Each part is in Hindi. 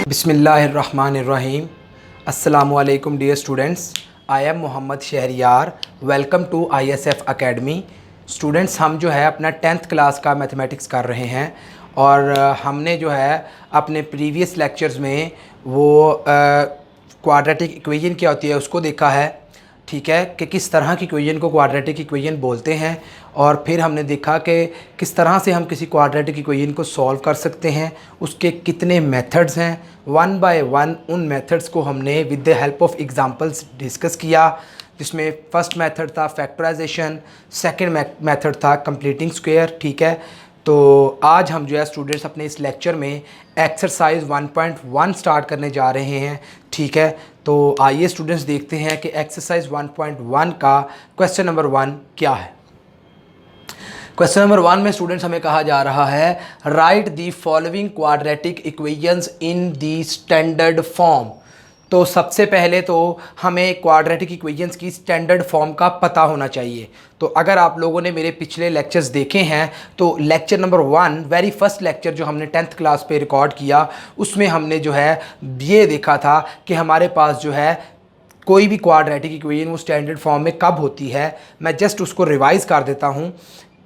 बिस्मिल्लाहिर्रहमानिर्रहीम। अस्सलामुअलैकुम dear students, I am Mohammad Shahryar. Welcome to ISF academy. Students, हम जो है अपना 10th क्लास का मैथमेटिक्स कर रहे हैं और हमने जो है अपने प्रीवियस लेक्चर्स में वो क्वाड्रेटिक इक्वेशन क्या होती है उसको देखा है, ठीक है, कि किस तरह की इक्वेशन को क्वाड्रेटिक इक्वेशन बोलते हैं। और फिर हमने देखा कि किस तरह से हम किसी क्वाड्रेटिक इक्वेशन को सॉल्व कर सकते हैं, उसके कितने मेथड्स हैं। वन बाय वन उन मेथड्स को हमने with the help of examples discuss किया, जिसमें फ़र्स्ट मेथड था फैक्टराइजेशन, सेकंड मेथड था कंप्लीटिंग स्क्वायर, ठीक है। तो आज हम जो है स्टूडेंट्स अपने इस लेक्चर में एक्सरसाइज 1.1 स्टार्ट करने जा रहे हैं, ठीक है। तो आइए स्टूडेंट्स देखते हैं कि एक्सरसाइज 1.1 का क्वेश्चन नंबर 1 क्या है। क्वेश्चन नंबर 1 में स्टूडेंट्स हमें कहा जा रहा है right the following quadratic equations in the standard form. तो सबसे पहले तो हमें क्वाड्रेटिक इक्वेशंस की स्टैंडर्ड फॉर्म का पता होना चाहिए। तो अगर आप लोगों ने मेरे पिछले लेक्चर्स देखे हैं तो lecture number 1 very first lecture जो हमने 10th क्लास पे रिकॉर्ड किया, उसमें हमने जो है ये देखा था कि हमारे पास जो है कोई भी क्वाड्रेटिक इक्वेशन वो स्टैंडर्ड फॉर्म में कब होती है। मैं जस्ट उसको रिवाइज़ कर देता हूँ।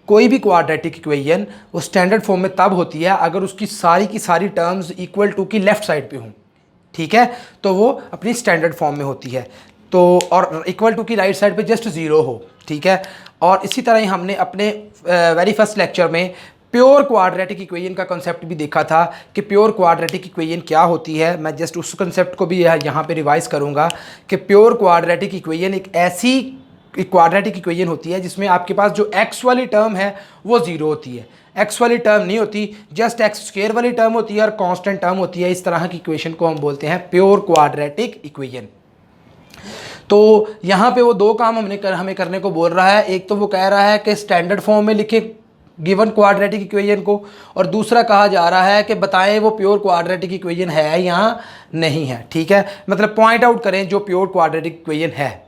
कोई भी क्वाड्रेटिक इक्वेशन वो स्टैंडर्ड फॉर्म में तब होती है अगर उसकी सारी की सारी टर्म्स इक्वल टू की लेफ़्ट साइड पे हों, ठीक है, तो वो अपनी स्टैंडर्ड फॉर्म में होती है। तो और इक्वल टू की राइट साइड पे जस्ट ज़ीरो हो, ठीक है। और इसी तरह ही हमने अपने वेरी फर्स्ट लेक्चर में प्योर क्वाड्रेटिक इक्वेशन का कॉन्सेप्ट भी देखा था कि प्योर क्वाड्रेटिक इक्वेशन क्या होती है। मैं जस्ट उस कॉन्सेप्ट को भी यहाँ पे रिवाइज करूँगा कि प्योर क्वाड्रेटिक इक्वेशन एक ऐसी क्वाड्रेटिक इक्वेशन होती है जिसमें आपके पास जो एक्स वाली टर्म है वो ज़ीरो होती है, एक्स वाली टर्म नहीं होती, जस्ट एक्स स्क्वायर वाली टर्म होती है और कांस्टेंट टर्म होती है। इस तरह की इक्वेशन को हम बोलते हैं प्योर क्वाड्रेटिक इक्वेशन। तो यहाँ पे वो दो काम हमें करने को बोल रहा है। एक तो वो कह रहा है कि स्टैंडर्ड फॉर्म में लिखे गिवन क्वाड्रेटिक इक्वेशन को, और दूसरा कहा जा रहा है कि बताएं वो प्योर क्वाड्रेटिक इक्वेशन है या नहीं है, ठीक है। मतलब पॉइंट आउट करें जो प्योर क्वाड्रेटिक इक्वेशन है।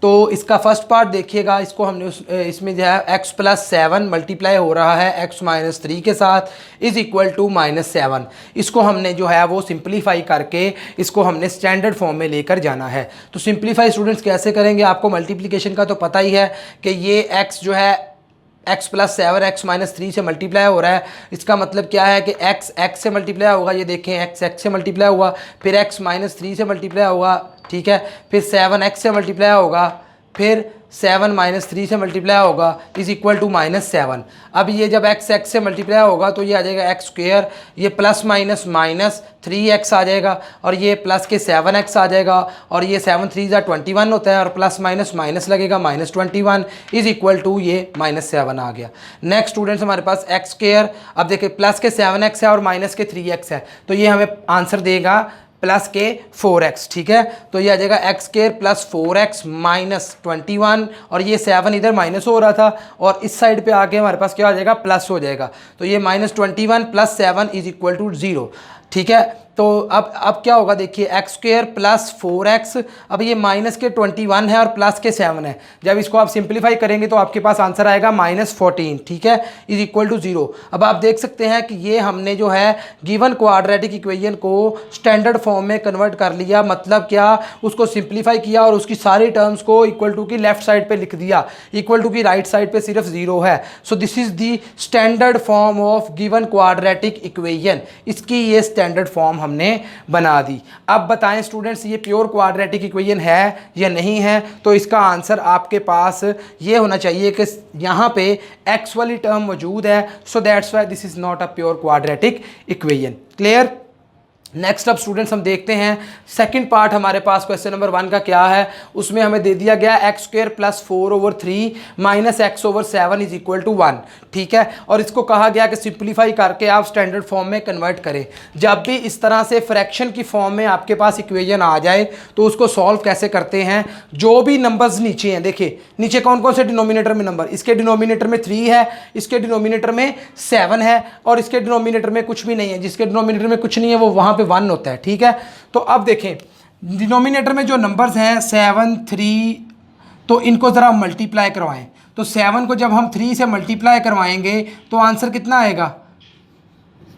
तो इसका फर्स्ट पार्ट देखिएगा, इसको हमने इसमें जो है x + 7 मल्टीप्लाई हो रहा है x - 3 के साथ इज़ इक्वल टू -7। इसको हमने जो है वो सिंप्लीफाई करके इसको हमने स्टैंडर्ड फॉर्म में लेकर जाना है। तो सिंप्लीफाई स्टूडेंट्स कैसे करेंगे, आपको मल्टीप्लिकेशन का तो पता ही है कि ये x जो है x + 7 x - 3 से मल्टीप्लाई हो रहा है। इसका मतलब क्या है कि x से मल्टीप्लाई होगा, ये देखें x से मल्टीप्लाई हुआ, फिर x - 3 से मल्टीप्लाई होगा, ठीक है, फिर 7x से मल्टीप्लाई होगा, फिर 7 - 3 से मल्टीप्लाई होगा इज़ इक्वल टू -7। अब ये जब x से मल्टीप्लाई होगा तो ये आ जाएगा x², ये प्लस माइनस माइनस 3x आ जाएगा, और ये प्लस के 7x आ जाएगा, और ये 7 3 21 होता है, और प्लस माइनस माइनस लगेगा -21 इज़ इक्वल टू ये -7 आ गया। नेक्स्ट स्टूडेंट्स हमारे पास x², अब देखिए प्लस के 7x है और माइनस के 3x है, तो ये हमें आंसर देगा प्लस के 4x, ठीक है। तो ये आ जाएगा x² + 4x - 21, और ये 7 इधर माइनस हो रहा था और इस साइड पे आके हमारे पास क्या आ जाएगा, प्लस हो जाएगा। तो ये -21 + 7 इज़ इक्वल टू 0, ठीक है। तो अब क्या होगा, देखिए x² + 4x, अब ये माइनस के 21 है और प्लस के 7 है। जब इसको आप सिंप्लीफाई करेंगे तो आपके पास आंसर आएगा -14, ठीक है, इज़ इक्वल टू 0। अब आप देख सकते हैं कि ये हमने जो है गिवन क्वाड्रेटिक इक्वेशन को स्टैंडर्ड फॉर्म में कन्वर्ट कर लिया। मतलब क्या, उसको सिंप्लीफाई किया और उसकी सारी टर्म्स को इक्वल टू की लेफ्ट साइड पे लिख दिया, इक्वल टू की राइट साइड पे सिर्फ 0 है। So this is the standard form of given quadratic equation. इसकी ये स्टैंडर्ड फॉर्म हमने बना दी। अब बताएं स्टूडेंट्स, ये प्योर क्वाड्रेटिक इक्वेशन है या नहीं है। तो इसका आंसर आपके पास ये होना चाहिए कि यहाँ पे x वाली टर्म मौजूद है, so that's why this is not a pure quadratic equation. Clear. Next अब स्टूडेंट्स हम देखते हैं सेकंड पार्ट हमारे पास क्वेश्चन नंबर 1 का क्या है। उसमें हमें दे दिया गया x² + 4/3 - x/7 is equal to 1, ठीक है। और इसको कहा गया कि सिंप्लीफाई करके आप स्टैंडर्ड फॉर्म में कन्वर्ट करें। जब भी इस तरह से फ्रैक्शन की फॉर्म में आपके पास इक्वेशन आ जाए तो उसको सॉल्व कैसे करते हैं। जो भी नंबर्स नीचे हैं, देखिए नीचे कौन कौन से डिनोमिनेटर में नंबर, इसके डिनोमिनेटर में 3 है, इसके डिनोमिनेटर में 7 है, और इसके डिनोमिनेटर में कुछ भी नहीं है। जिसके डिनोमिनेटर में कुछ नहीं है वो वहाँ 1 होता है, ठीक है। तो अब देखें डिनोमिनेटर में जो नंबर्स हैं 7 3, तो इनको ज़रा मल्टीप्लाई करवाएं। तो 7 को जब हम 3 से मल्टीप्लाई करवाएंगे तो आंसर कितना आएगा,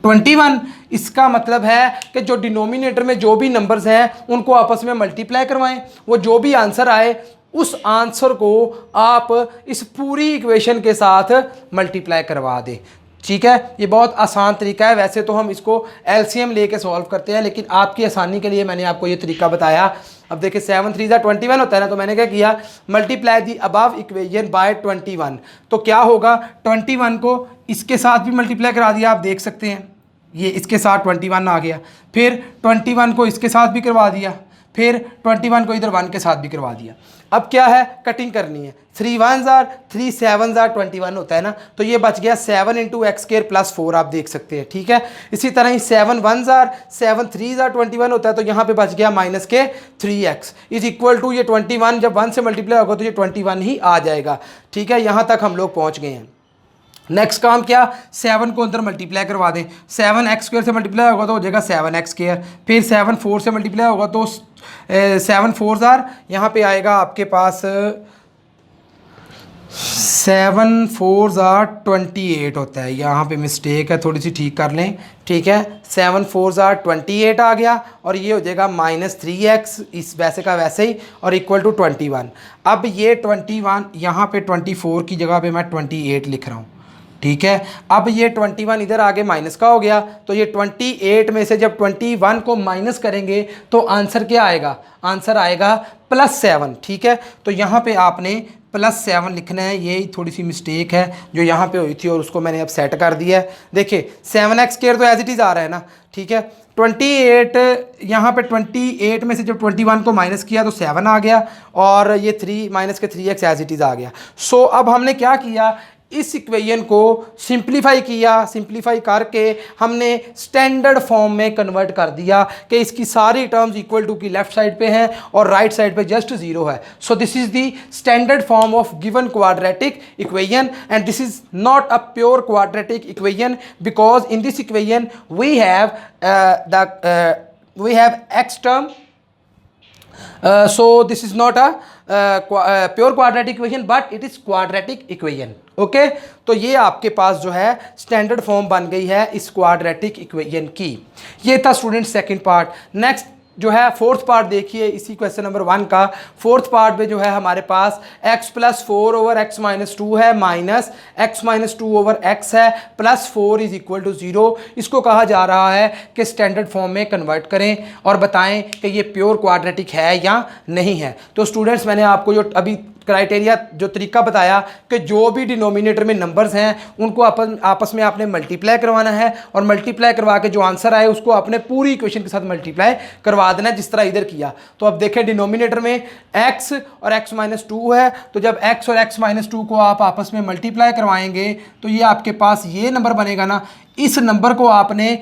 21, इसका मतलब है कि जो डिनोमिनेटर में जो भी नंबर्स हैं उनको आपस में मल्टीप्लाई करवाएं, वो जो भी आंसर आए उस आंसर को आप इस पूरी इक्वेशन के साथ मल्टीप्लाई करवा दें। ठीक है, ये बहुत आसान तरीका है। वैसे तो हम इसको एलसीएम लेके सॉल्व करते हैं, लेकिन आपकी आसानी के लिए मैंने आपको ये तरीका बताया। अब देखिए 7 3 21 होता है ना, तो मैंने क्या किया, multiply the above equation by 21। तो क्या होगा, 21 को इसके साथ भी मल्टीप्लाई करा दिया, आप देख सकते हैं ये इसके साथ 21 आ गया, फिर 21 को इसके साथ भी करवा दिया, फिर 21 को इधर 1 के साथ भी करवा दिया। अब क्या है, कटिंग करनी है। 3 1s are 3 7s are 21 होता है ना, तो ये बच गया 7 इंटू एक्स स्क्वायर प्लस 4, आप देख सकते हैं। ठीक है, इसी तरह ही 7 1s are 7 3s are 21 होता है, तो यहाँ पे बच गया माइनस के 3x इज इक्वल टू ये 21, जब 1 से मल्टीप्लाई होगा तो ये 21 ही आ जाएगा। ठीक है, यहाँ तक हम लोग पहुँच गए हैं। नेक्स्ट काम क्या, 7 को अंदर मल्टीप्लाई करवा दें। 7 एक्स स्क्वायर से मल्टीप्लाई होगा तो हो जाएगा 7 एक्स स्क्वायर, फिर 7 4 से मल्टीप्लाई होगा तो 7 4s are, यहाँ पे आएगा आपके पास 7 4s are 28 होता है, यहाँ पे मिस्टेक है, थोड़ी सी ठीक कर लें। ठीक है, 7 4s are 28 आ गया, और ये हो जाएगा माइनस 3x इस वैसे का वैसे ही, और इक्वल टू 21। अब ये 21 यहाँ पे 24 की जगह पे मैं 28 लिख रहा हूँ। ठीक है, अब ये 21 इधर आगे माइनस का हो गया, तो ये 28 में से जब 21 को माइनस करेंगे तो आंसर क्या आएगा, आंसर आएगा +7। ठीक है, तो यहाँ पे आपने +7 लिखना है, ये थोड़ी सी मिस्टेक है जो यहाँ पे हुई थी और उसको मैंने अब सेट कर दिया है। देखिए 7x स्क्वायर तो एज इट इज़ आ रहा है ना। ठीक है, 28 यहाँ पे 28 में से जब 21 को माइनस किया तो 7 आ गया, और ये 3 माइनस के 3x एज इट इज़ आ गया। सो अब हमने क्या किया, इस इक्वेशन को सिंप्लीफाई किया, सिंप्लीफाई करके हमने स्टैंडर्ड फॉर्म में कन्वर्ट कर दिया कि इसकी सारी टर्म्स इक्वल टू की लेफ्ट साइड पे हैं और राइट साइड पे जस्ट 0 है। So this is the standard form of given quadratic equation, and this is not a pure quadratic equation because in this equation we have x term. So this is not a pure quadratic equation, but it is quadratic equation. Okay, तो ये आपके पास जो है स्टैंडर्ड फॉर्म बन गई है इस क्वाड्रेटिक इक्वेशन की। ये था स्टूडेंट सेकंड पार्ट। नेक्स्ट जो है फोर्थ पार्ट देखिए इसी क्वेश्चन नंबर 1 का। फोर्थ पार्ट में जो है हमारे पास x + 4 ओवर x - 2 है, माइनस x - 2 ओवर x है, +4 इज इक्वल टू 0। इसको कहा जा रहा है कि स्टैंडर्ड फॉर्म में कन्वर्ट करें और बताएं कि ये प्योर क्वाड्रेटिक है या नहीं है। तो स्टूडेंट्स मैंने आपको जो अभी क्राइटेरिया जो तरीका बताया कि जो भी डिनोमिनेटर में नंबर्स हैं उनको आपस में आपने मल्टीप्लाई करवाना है, और मल्टीप्लाई करवा के जो आंसर आए उसको आपने पूरी इक्वेशन के साथ मल्टीप्लाई करवा देना जिस तरह इधर किया। तो अब देखें डिनोमिनेटर में x और x - 2 है, तो जब x और x - 2 को आप आपस में मल्टीप्लाई करवाएंगे तो ये आपके पास ये नंबर बनेगा ना, इस नंबर को आपने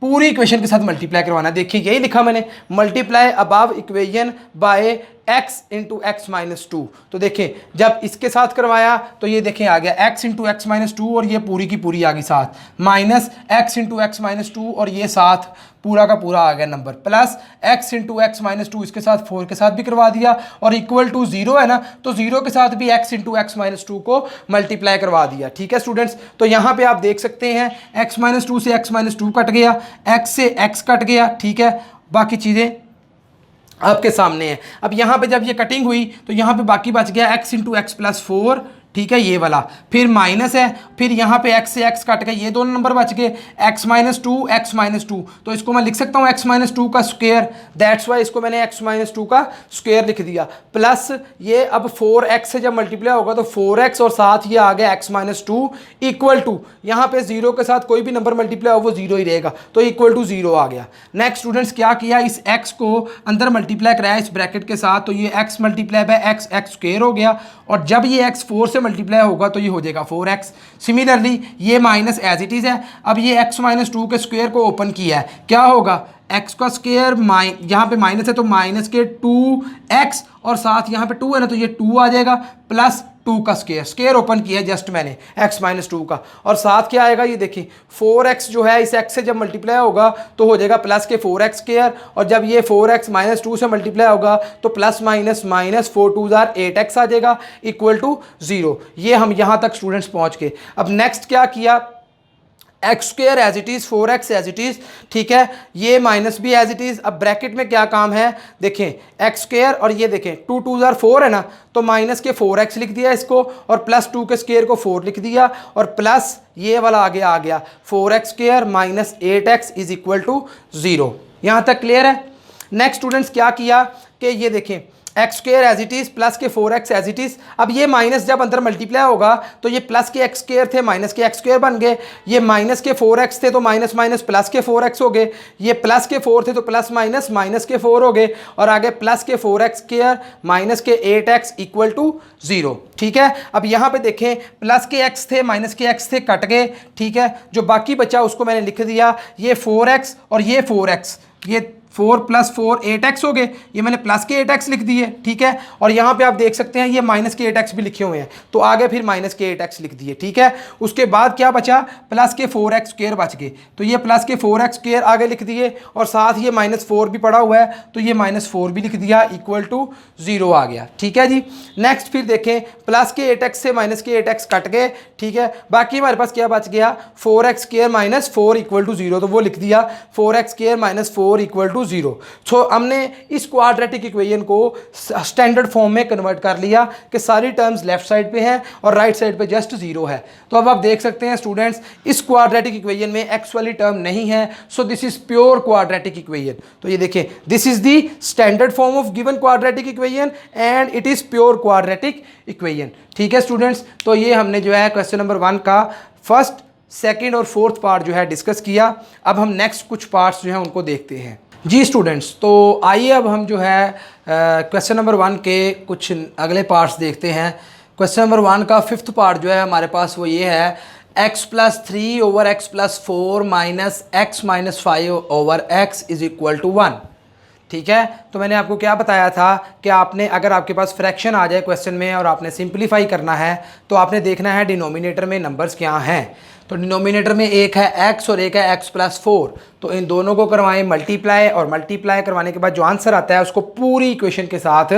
पूरी इक्वेशन के साथ मल्टीप्लाई करवाना। देखिए यही लिखा मैंने, multiply above equation by x into x - 2। तो देखें जब इसके साथ करवाया तो ये देखें आ गया x इंटू एक्स - 2, और ये पूरी की पूरी आ गई साथ, माइनस x इंटू एक्स - 2 और ये साथ पूरा का पूरा आ गया number, plus x into x - 2 इसके साथ 4 के साथ भी करवा दिया, और इक्वल टू 0 है ना, तो 0 के साथ भी x इंटू एक्स - 2 को मल्टीप्लाई करवा दिया। ठीक है स्टूडेंट्स, तो यहाँ पे आप देख सकते हैं x - 2 से x - 2 कट गया, x से x कट गया। ठीक है, बाकी चीज़ें आपके सामने है। अब यहाँ पे जब ये कटिंग हुई तो यहाँ पे बाकी बच गया x इंटू एक्स + 4, ठीक है ये वाला, फिर माइनस है, फिर यहाँ पे x से x कट गए, ये दोनों नंबर बच गए, x - 2 x - 2, तो इसको मैं लिख सकता हूँ x - 2 का स्क्वायर, दैट्स वाई इसको मैंने x - 2 का स्क्वायर लिख दिया, प्लस ये अब 4x से जब मल्टीप्लाई होगा तो 4x और साथ ये आ गया x - 2 इक्वल टू, यहाँ पे 0 के साथ कोई भी नंबर मल्टीप्लाई हो वो 0 ही रहेगा, तो इक्वल टू 0 आ गया। नेक्स्ट स्टूडेंट्स क्या किया, इस x को अंदर मल्टीप्लाई कराया इस ब्रैकेट के साथ, तो ये x multiply by x square हो गया, और जब ये x 4 से मल्टीप्लाई होगा तो ये हो जाएगा 4x। सिमिलरली ये माइनस एज इट इज़ है। अब ये x - 2 के स्क्वायर को ओपन किया है, क्या होगा, x का स्क्वायर यहाँ पे माइनस है तो माइनस के 2x, और साथ यहाँ पे 2 है ना तो ये 2 आ जाएगा, प्लस 2 का स्क्वायर, स्क्वायर ओपन किया है जस्ट मैंने x - 2 का, और साथ क्या आएगा ये देखिए 4x जो है इस x से जब मल्टीप्लाई होगा तो हो जाएगा प्लस के 4x स्क्वायर, और जब ये 4x - 2 से मल्टीप्लाई होगा तो plus minus minus 4 2s are 8x आ जाएगा इक्वल टू 0। ये हम यहाँ तक स्टूडेंट्स पहुँच गए। अब नेक्स्ट क्या किया, X square as it is, 4x as it is, ठीक है, ये माइनस भी एज इट इज़। अब ब्रैकेट में क्या काम है, देखें एक्स स्क्वायर और ये देखें 2 2 ज़ार 4 है ना, तो माइनस के 4x लिख दिया इसको और प्लस 2 के स्क्वायर को 4 लिख दिया और प्लस ये वाला आगे आ गया 4x square minus 8x is equal to 0। यहाँ तक क्लियर है। नेक्स्ट स्टूडेंट्स क्या किया कि ये देखें X square as it is plus के 4x एज इट इज़। अब ये माइनस जब अंदर मल्टीप्लाई होगा तो ये प्लस के एक्स स्क्वायर थे माइनस के एक्स स्क्वायर बन गए, ये माइनस के 4x थे तो माइनस माइनस प्लस के 4x हो गए, ये प्लस के 4 थे तो प्लस माइनस माइनस के 4 हो गए और आगे प्लस के 4x स्क्वायर माइनस के 8x इक्वल टू 0। ठीक है, अब यहाँ पे देखें प्लस के x थे माइनस के x थे कट गए, ठीक है, जो बाकी बचा उसको मैंने लिख दिया, ये 4x और ये 4x, ये 4 + 4 8x हो गए, ये मैंने प्लस के 8x लिख दिए, ठीक है, और यहाँ पे आप देख सकते हैं ये माइनस के 8x भी लिखे हुए हैं तो आगे फिर माइनस के 8x लिख दिए, ठीक है। उसके बाद क्या बचा, प्लस के 4x स्क्वायर बच गए तो ये प्लस के 4x स्क्वायर आगे लिख दिए और साथ ये -4 भी पड़ा हुआ है तो ये -4 भी लिख दिया इक्वल टू 0 आ गया, ठीक है जी। नेक्स्ट फिर देखें प्लस के 8x से माइनस के 8x कट गए, ठीक है, बाकी हमारे पास क्या बच गया 4x square minus 4 equal to 0, तो वो लिख दिया 4x square minus 4 equal to 0। So हमने इस क्वाड्रेटिक इक्वेशन को स्टैंडर्ड फॉर्म में कन्वर्ट कर लिया कि सारी टर्म्स लेफ्ट साइड पे हैं और राइट साइड पे जस्ट 0 है। तो अब आप देख सकते हैं स्टूडेंट्स इस क्वाड्रेटिक इक्वेशन में एक्स वाली टर्म नहीं है, so this is pure quadratic equation. तो ये देखिए this is the standard form of given quadratic equation and it is pure quadratic equation, ठीक है स्टूडेंट्स। तो ये हमने जो है क्वेश्चन नंबर 1 का फर्स्ट, सेकेंड और फोर्थ पार्ट जो है डिस्कस किया। अब हम नेक्स्ट कुछ पार्ट्स जो हैं उनको देखते हैं जी स्टूडेंट्स। तो आइए अब हम जो है क्वेश्चन नंबर 1 के कुछ अगले पार्ट्स देखते हैं। क्वेश्चन नंबर 1 का फिफ्थ पार्ट जो है हमारे पास वो ये है x + 3 / x + 4 minus x - 5 / x is equal to 1, ठीक है। तो मैंने आपको क्या बताया था कि आपने अगर आपके पास फ्रैक्शन आ जाए क्वेश्चन में और आपने सिंप्लीफाई करना है तो आपने देखना है डिनोमिनेटर में नंबर्स क्या हैं। तो डिनोमिनेटर में एक है x और एक है x + 4, तो इन दोनों को करवाएं मल्टीप्लाई और मल्टीप्लाई करवाने के बाद जो आंसर आता है उसको पूरी इक्वेशन के साथ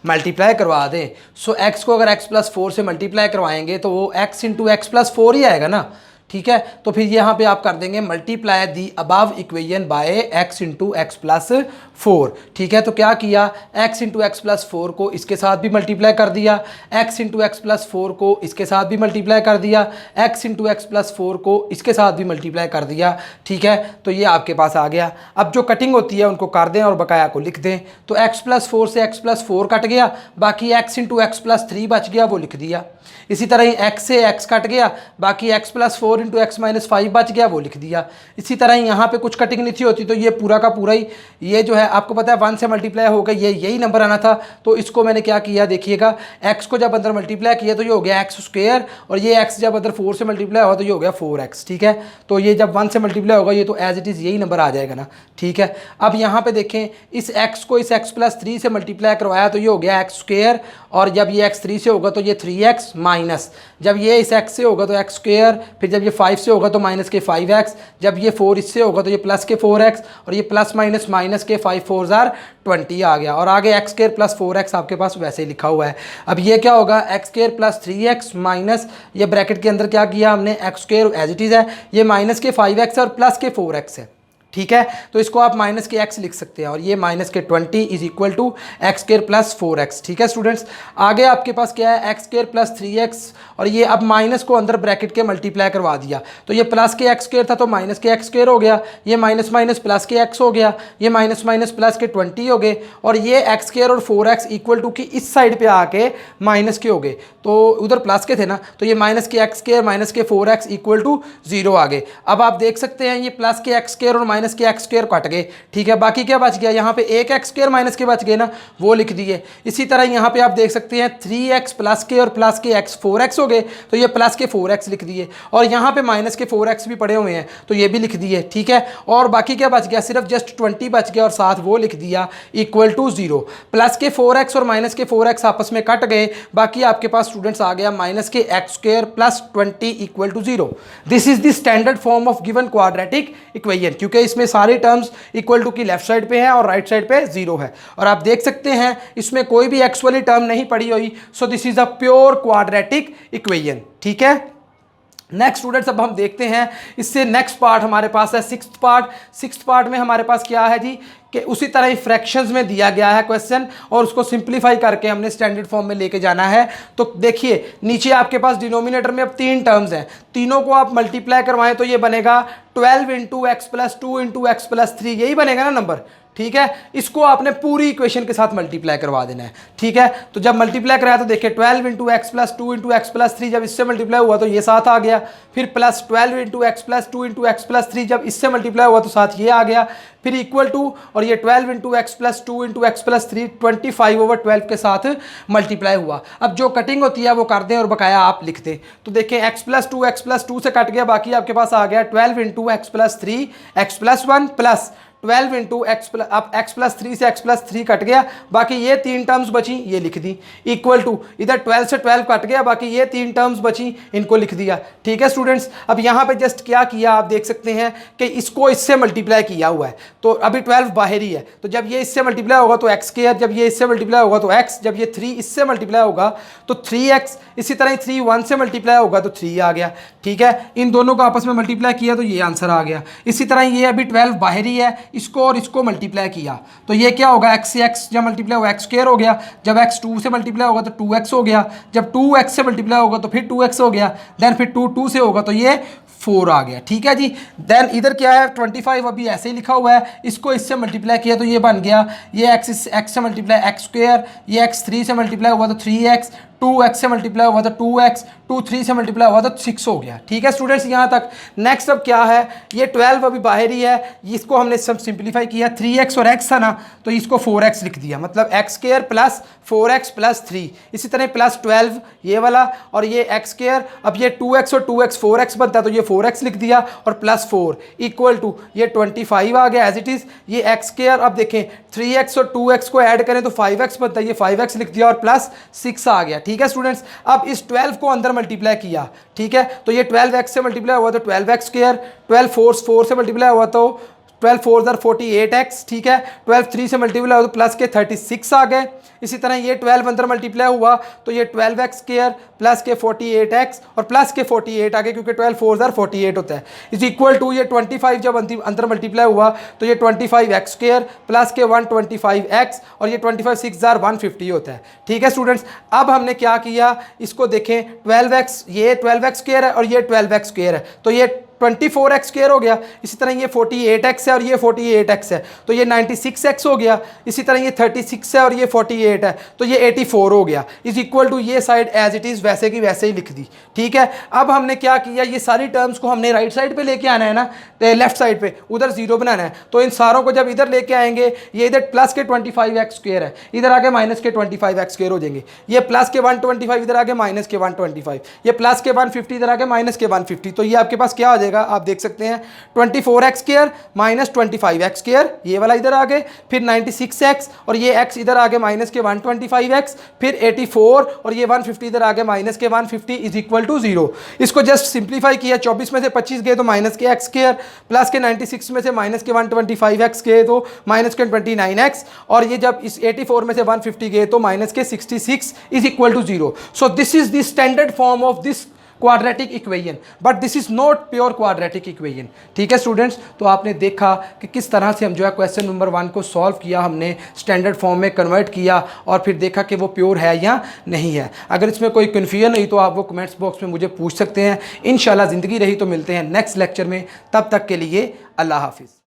मल्टीप्लाई करवा दें। सो x को अगर x + 4 से मल्टीप्लाई करवाएंगे तो वो x × x + 4 ही आएगा ना, ठीक है। तो फिर यहाँ पे आप कर देंगे multiply the above equation by x × x + 4, ठीक है। तो क्या किया x × x + 4 को इसके साथ भी मल्टीप्लाई कर दिया, x × x + 4 को इसके साथ भी मल्टीप्लाई कर दिया, x × x + 4 को इसके साथ भी मल्टीप्लाई कर दिया, ठीक है। तो ये आपके पास आ गया। अब जो कटिंग होती है उनको कर दें और बकाया को लिख दें। तो x + 4 से x + 4 कट गया, बाकी x × x + 3 बच गया, वो लिख दिया। इसी तरह ही x से x कट गया, बाकी x + 4 × x - 5 बच गया, वो लिख दिया। इसी तरह ही यहाँ पे कुछ कटिंग नहीं थी होती तो ये पूरा का पूरा ही ये जो है आपको पता है 1 से मल्टीप्लाई हो गया, ये यही नंबर आना था। तो इसको मैंने क्या किया देखिएगा, x को जब अंदर मल्टीप्लाई किया तो ये हो गया x² और ये x जब अंदर 4 से मल्टीप्लाई हुआ तो ये हो गया 4x, ठीक है। तो ये जब 1 से मल्टीप्लाई होगा ये तो एज इट इज़ यही नंबर आ जाएगा ना, ठीक है। अब यहाँ पे देखें इस x को इस x + 3 से मल्टीप्लाई करवाया तो ये हो गया x² और जब ये x 3 से होगा तो ये 3x माइनस, जब ये इस x से होगा तो x², फिर जब ये 5 से होगा तो माइनस के 5x, जब ये 4 इससे होगा तो ये प्लस के 4x और ये प्लस माइनस माइनस के 5 4 = 20 आ गया और आगे x² + 4x आपके पास वैसे ही लिखा हुआ है। अब ये क्या होगा x² + 3x माइनस ये ब्रैकेट के अंदर क्या किया हमने x² एज इट इज़ है, ये माइनस के 5x और प्लस के 4x है, ठीक है। तो इसको आप माइनस के x लिख सकते हैं और ये माइनस के 20 is equal to x² + 4x, ठीक है स्टूडेंट्स। आगे आपके पास क्या है x² + 3x और ये अब माइनस को अंदर ब्रैकेट के मल्टीप्लाई करवा दिया तो ये प्लस के x² था तो माइनस के x² हो गया, ये माइनस माइनस प्लस के x हो गया, ये माइनस माइनस प्लस के 20 हो गए और ये x² और 4x इक्वल टू की इस साइड पे आके माइनस के हो गए, तो उधर प्लस के थे ना, तो ये माइनस के x² माइनस के 4x इक्वल टू 0 आ गए। अब आप देख सकते हैं ये प्लस के x² और माइनस के x² कट गए, ठीक है। बाकी क्या बच गया, यहाँ पे एक x² माइनस के बच गए ना, वो लिख दिए। इसी तरह यहाँ पे आप देख सकते हैं 3x प्लस के और प्लस के x 4x हो गए तो ये प्लस के 4x लिख दिए और यहाँ पे माइनस के 4x भी पड़े हुए हैं तो ये भी लिख दिए, ठीक है। और बाकी क्या बच गया, सिर्फ जस्ट 20 बच गया और साथ वो लिख दिया इक्वल टू 0। प्लस के 4x और माइनस के 4x आपस में कट गए, बाकी आपके पास स्टूडेंट्स आ गया माइनस के x² + 20 equal to 0। This is the standard form of given quadratic equation, क्योंकि इसमें सारे टर्म्स इक्वल टू की लेफ्ट साइड पे है और राइट साइड पे 0 है और आप देख सकते हैं इसमें कोई भी एक्स वाली टर्म नहीं पड़ी हुई। सो this is a pure quadratic equation, ठीक है। नेक्स्ट स्टूडेंट्स अब हम देखते हैं इससे नेक्स्ट पार्ट हमारे पास है सिक्स्थ पार्ट में हमारे पास क्या है जी कि उसी तरह ही फ्रैक्शंस में दिया गया है क्वेश्चन और उसको सिंप्लीफाई करके हमने स्टैंडर्ड फॉर्म में लेके जाना है। तो देखिए नीचे आपके पास डिनोमिनेटर में अब 3 टर्म्स हैं, तीनों को आप मल्टीप्लाई करवाएं तो ये बनेगा 12 into x plus 2 into x plus 3, यही बनेगा ना नंबर, ठीक है। इसको आपने पूरी इक्वेशन के साथ मल्टीप्लाई करवा देना है, ठीक है। तो जब मल्टीप्लाई कराया तो देखिए 12 into x plus 2 into x plus 3, जब इससे मल्टीप्लाई हुआ तो ये 7 आ गया। फिर plus 12 into x plus 2 into x plus 3, जब इससे मल्टीप्लाई हुआ तो 7 ये आ गया। फिर इक्वल टू, और ये 12 into x plus 2 into x plus 3 25/12 के साथ मल्टीप्लाई हुआ। अब जो कटिंग होती है वो कर दें और बकाया आप लिख दें। तो देखें एक्स प्लस 2 से कट गया, बाकी आपके पास आ गया 12 into x plus 3 x plus 1 plus 12 into x plus, अब एक्स प्लस 3 से एक्स प्लस 3 कट गया, बाकी ये 3 टर्म्स बची, ये लिख दी। इक्वल टू इधर 12 से 12 कट गया, बाकी ये 3 टर्म्स बची, इनको लिख दिया, ठीक है स्टूडेंट्स। अब यहाँ पे जस्ट क्या किया आप देख सकते हैं कि इसको इससे मल्टीप्लाई किया हुआ है, तो अभी 12 बाहर ही है, तो जब ये इससे मल्टीप्लाई होगा तो एक्स स्क्वायर, जब ये इससे मल्टीप्लाई होगा तो एक्स, जब ये 3 इससे मल्टीप्लाई होगा तो 3x, इसी तरह 3 1 से मल्टीप्लाई होगा तो 3 आ गया, ठीक है। इन दोनों को आपस में मल्टीप्लाई किया तो ये आंसर आ गया। इसी तरह ये अभी 12 बाहर ही है, इसको और इसको मल्टीप्लाई किया तो ये क्या होगा, x से x जब मल्टीप्लाई हुआ एक्स स्क्वायर हो गया, जब x 2 से मल्टीप्लाई होगा तो 2x हो गया, जब 2x से मल्टीप्लाई होगा तो फिर 2x हो गया, देन फिर 2 से होगा तो ये 4 आ गया, ठीक है जी। देन इधर क्या है 25 अभी ऐसे ही लिखा हुआ है, इसको इससे मल्टीप्लाई किया तो ये बन गया, ये x से मल्टीप्लाई एक्स स्क्वायर, ये x 3 से मल्टीप्लाई हुआ तो 3x, 2x से मल्टीप्लाई हुआ तो 2x, 3 से मल्टीप्लाई हुआ तो 6 हो गया, ठीक है स्टूडेंट्स यहाँ तक। नेक्स्ट अब क्या है, ये 12 अभी बाहर ही है, इसको हमने सब सिंप्लीफाई किया, 3x और x था ना तो इसको 4x लिख दिया, मतलब x square plus 4x plus 3, इसी तरह प्लस 12 ये वाला और ये एक्स स्क्वायर, अब ये 2x और 2x 4x बनता है तो ये 4x लिख दिया और प्लस 4 इक्वल टू ये 25 आ गया एज इट इज़, ये एक्स स्क्वायर, अब देखें 3x और 2x को ऐड करें तो 5x बनता है, ये 5x लिख दिया और प्लस 6 आ गया, ठीक है स्टूडेंट्स। अब इस 12 को अंदर मल्टीप्लाई किया, ठीक है, तो ये 12x से मल्टीप्लाई हुआ तो 12x स्क्वायर, 12 4 से मल्टीप्लाई हुआ तो 12 4 48x, ठीक है, 12 3 से मल्टीप्लाई हुआ तो प्लस के 36 आ गए। इसी तरह ये 12 अंदर मल्टीप्लाई हुआ तो ये 12x स्क्वायर प्लस के 48x और प्लस के 48 आ गए, क्योंकि 12 4 48 होता है, इज इक्वल टू ये 25 जब अंदर मल्टीप्लाई हुआ तो ये 25x स्क्वायर प्लस के 125x और ये 25 6 150 होता है, ठीक है स्टूडेंट्स। अब हमने क्या किया, इसको देखें 12x, ये 12x स्क्वायर है और ये 12x स्क्वायर है तो ये 24x स्क्वायर हो गया, इसी तरह ये 48x है और ये 48x है तो ये 96x हो गया, इसी तरह ये 36 है और ये 48 है तो ये 84 हो गया, इज इक्वल टू ये साइड एज इट इज़ वैसे की वैसे ही लिख दी, ठीक है। अब हमने क्या किया, ये सारी टर्म्स को हमने राइट साइड पे लेके आना है ना, लेफ्ट साइड पे उधर 0 बनाना है, तो इन सारों को जब इधर लेके आएंगे ये इधर प्लस के 25x स्क्वायर है, इधर आगे माइनस के 25x स्क्वायर हो जाएंगे, ये प्लस के 125 इधर आगे माइनस के 125, ये प्लस के 150 इधर आगे माइनस के 150, तो ये आपके पास क्या हो जाएगा आप देख सकते हैं 24x square minus 25x square, ये वाला इधर आगे, फिर 96x और ये x इधर आगे माइनस के 125x, फिर 84 और ये 150 इधर आगे माइनस के 150 इज इक्वल टू 0। इसको जस्ट सिंप्लीफाई किया, 24 में से 25 गए तो माइनस के x स्क्वायर, प्लस के 96 में से माइनस के 125x गए तो माइनस के 29x, और ये जब इस 84 में से 150 गए तो माइनस के 66 is equal to 0। So this is the standard form of this quadratic equation, but this is not pure quadratic equation, ठीक है स्टूडेंट्स। तो आपने देखा कि किस तरह से हम जो है क्वेश्चन नंबर 1 को सॉल्व किया, हमने स्टैंडर्ड फॉर्म में कन्वर्ट किया और फिर देखा कि वो प्योर है या नहीं है। अगर इसमें कोई कन्फ्यूजन नहीं तो आप वो कमेंट्स बॉक्स में मुझे पूछ सकते हैं। इंशाल्लाह ज़िंदगी रही तो मिलते हैं नेक्स्ट लेक्चर में, तब तक के लिए अल्लाह हाफिज़।